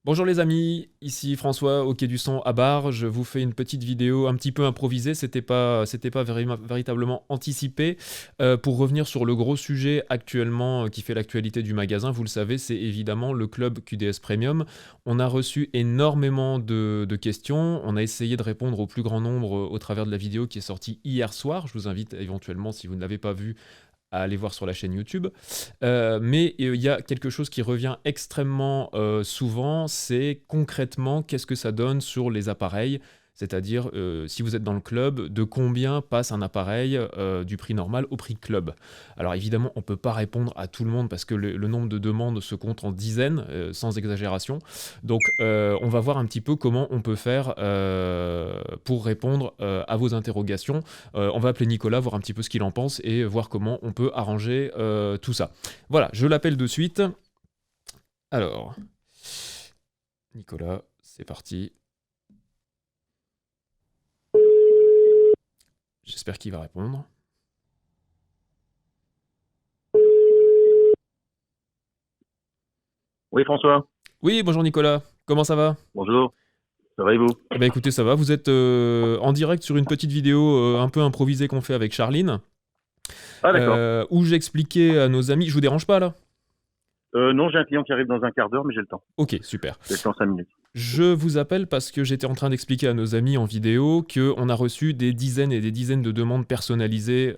Bonjour les amis, ici François au Quai du Son à Bar. Je vous fais une petite vidéo un petit peu improvisée, c'était pas véritablement anticipé. Pour revenir sur le gros sujet actuellement qui fait l'actualité du magasin, vous le savez, c'est évidemment le club QDS Premium. On a reçu énormément de questions, on a essayé de répondre au plus grand nombre au travers de la vidéo qui est sortie hier soir. Je vous invite éventuellement, si vous ne l'avez pas vue, à aller voir sur la chaîne YouTube. Mais il y a quelque chose qui revient extrêmement souvent, c'est concrètement qu'est-ce que ça donne sur les appareils. C'est-à-dire, si vous êtes dans le club, de combien passe un appareil du prix normal au prix club. Alors évidemment, on ne peut pas répondre à tout le monde parce que le nombre de demandes se compte en dizaines, sans exagération. Donc on va voir un petit peu comment on peut faire pour répondre à vos interrogations. On va appeler Nicolas, voir un petit peu ce qu'il en pense et voir comment on peut arranger tout ça. Voilà, je l'appelle de suite. Alors, Nicolas, c'est parti. J'espère qu'il va répondre. Oui, François. Oui, bonjour Nicolas, comment ça va? Bonjour. Ça va et vous? Eh ben écoutez, ça va, vous êtes en direct sur une petite vidéo un peu improvisée qu'on fait avec Charline, Ah, d'accord. où j'expliquais à nos amis, je vous dérange pas là? Non, j'ai un client qui arrive dans un quart d'heure, mais j'ai le temps. Ok, super. J'ai le temps 5 minutes. Je vous appelle parce que j'étais en train d'expliquer à nos amis en vidéo qu'on a reçu des dizaines et des dizaines de demandes personnalisées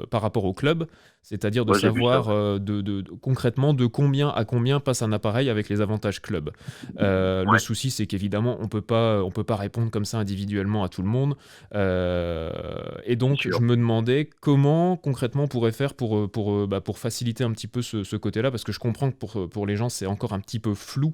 par rapport au club, c'est-à-dire de Ouais, j'ai vu ça. savoir Ouais. concrètement de combien à combien passe un appareil avec les avantages club. Le Ouais, souci, c'est qu'évidemment, on peut pas répondre comme ça individuellement à tout le monde. Et c'est donc, je sûr. me demandais comment concrètement on pourrait faire pour faciliter un petit peu ce côté-là, parce que je comprends que pour les gens, c'est encore un petit peu flou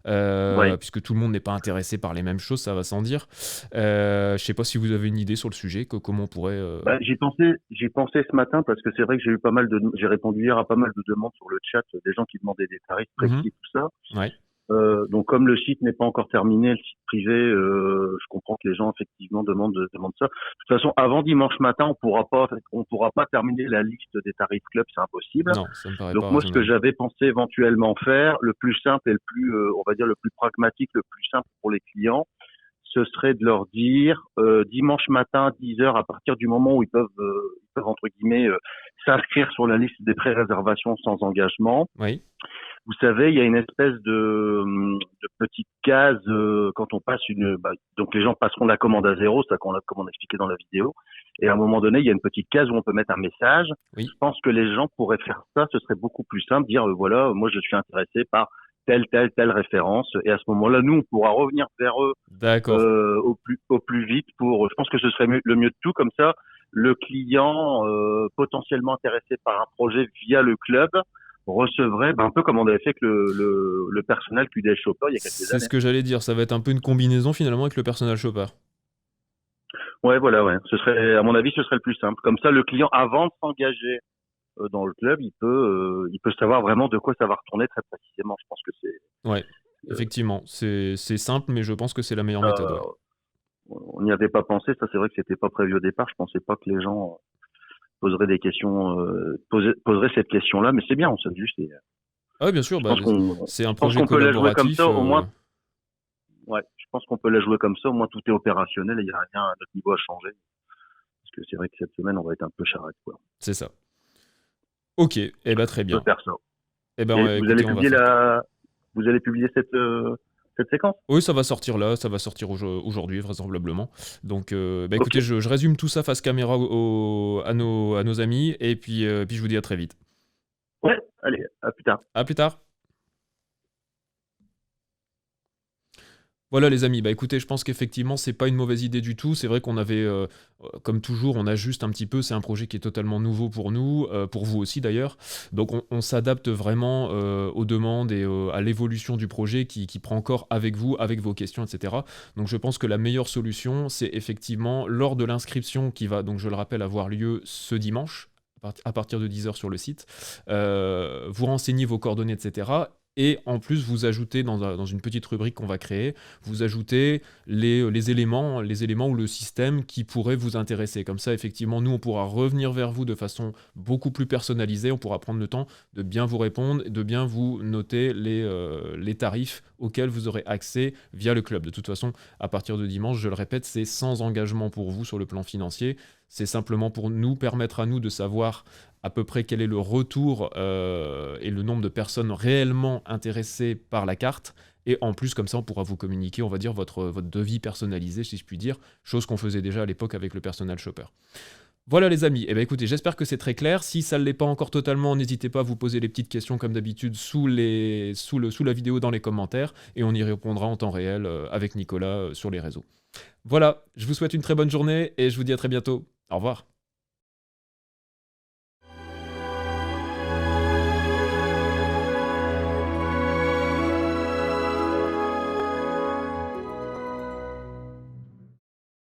Ouais. puisque tout le monde n'est pas intéressé par les mêmes choses, ça va sans dire. Je sais pas si vous avez une idée sur le sujet, comment on pourrait... Bah, j'y pensais ce matin parce que c'est vrai que j'ai répondu hier à pas mal de demandes sur le chat, des gens qui demandaient des tarifs Mhm. précis et tout ça. Ouais, Donc comme le site n'est pas encore terminé, le site privé, je comprends que les gens effectivement demandent ça. De toute façon, avant dimanche matin, on pourra pas terminer la liste des tarifs club, c'est impossible. non, ça me paraît Donc pas moi, ce que raisonnable. j'avais pensé éventuellement faire, le plus simple et le plus, on va dire le plus pragmatique, le plus simple pour les clients, ce serait de leur dire dimanche matin 10 heures, à partir du moment où ils peuvent entre guillemets s'inscrire sur la liste des pré-réservations sans engagement. Oui, Vous savez, il y a une espèce de petite case quand on passe donc les gens passeront la commande à zéro, ça comme on a expliqué dans la vidéo. Et à un moment donné, il y a une petite case où on peut mettre un message. Je oui, pense que les gens pourraient faire ça, ce serait beaucoup plus simple, dire voilà, moi je suis intéressé par telle référence. Et à ce moment-là, nous, on pourra revenir vers eux d'accord. au plus vite pour. Je pense que ce serait le mieux de tout, comme ça, le client potentiellement intéressé par un projet via le club recevrait, un peu comme on avait fait avec le personnel QDS Shopper il y a quelques C'est ce années. que j'allais dire, ça va être un peu une combinaison finalement avec le personal shopper. Ouais, voilà, ouais. À mon avis, ce serait le plus simple. Comme ça, le client, avant de s'engager dans le club, il peut savoir vraiment de quoi ça va retourner très précisément. Je pense que Ouais, effectivement, c'est simple, mais je pense que c'est la meilleure méthode, ouais. euh, on n'y avait pas pensé. Ça, c'est vrai que c'était pas prévu au départ. Je pensais pas que les gens poseraient des questions, poseraient cette question-là. Mais c'est bien, on s'amuse. Ah oui, bien sûr, Je pense qu'on, c'est un je pense projet qu'on peut la jouer comme collaboratif. ça. Au moins, ouais. Je pense qu'on peut la jouer comme ça. Au moins, tout est opérationnel et il n'y a rien à notre niveau à changer. Parce que c'est vrai que cette semaine, on va être un peu charrette, quoi. C'est ça. Ok, eh ben très On peut bien. faire ça. Eh ben Et écoutez, on va faire. vous allez publier cette séquence? Oui, ça va sortir là, ça va sortir aujourd'hui, vraisemblablement. Donc, bah Ok. écoutez, je résume tout ça face caméra à nos amis, et puis je vous dis à très vite. Ouais, allez, à plus tard. À plus tard. Voilà les amis, bah écoutez, je pense qu'effectivement c'est pas une mauvaise idée du tout. C'est vrai qu'on avait, comme toujours, on ajuste un petit peu. C'est un projet qui est totalement nouveau pour nous, pour vous aussi d'ailleurs. Donc on s'adapte vraiment aux demandes et à l'évolution du projet qui prend corps avec vous, avec vos questions, etc. Donc je pense que la meilleure solution, c'est effectivement lors de l'inscription qui va, donc je le rappelle, avoir lieu ce dimanche à partir de 10 heures sur le site. Vous renseignez vos coordonnées, etc. Et en plus, vous ajoutez dans une petite rubrique qu'on va créer, vous ajoutez les éléments ou le système qui pourrait vous intéresser. Comme ça, effectivement, nous, on pourra revenir vers vous de façon beaucoup plus personnalisée. On pourra prendre le temps de bien vous répondre, de bien vous noter les tarifs auxquels vous aurez accès via le club. De toute façon, à partir de dimanche, je le répète, c'est sans engagement pour vous sur le plan financier. C'est simplement pour nous permettre à nous de savoir à peu près quel est le retour et le nombre de personnes réellement intéressées par la carte. Et en plus, comme ça, on pourra vous communiquer, on va dire, votre devis personnalisé, si je puis dire, chose qu'on faisait déjà à l'époque avec le personal shopper. Voilà les amis, eh bien, écoutez, j'espère que c'est très clair. Si ça ne l'est pas encore totalement, n'hésitez pas à vous poser les petites questions comme d'habitude sous la vidéo dans les commentaires et on y répondra en temps réel avec Nicolas sur les réseaux. Voilà, je vous souhaite une très bonne journée et je vous dis à très bientôt. Au revoir.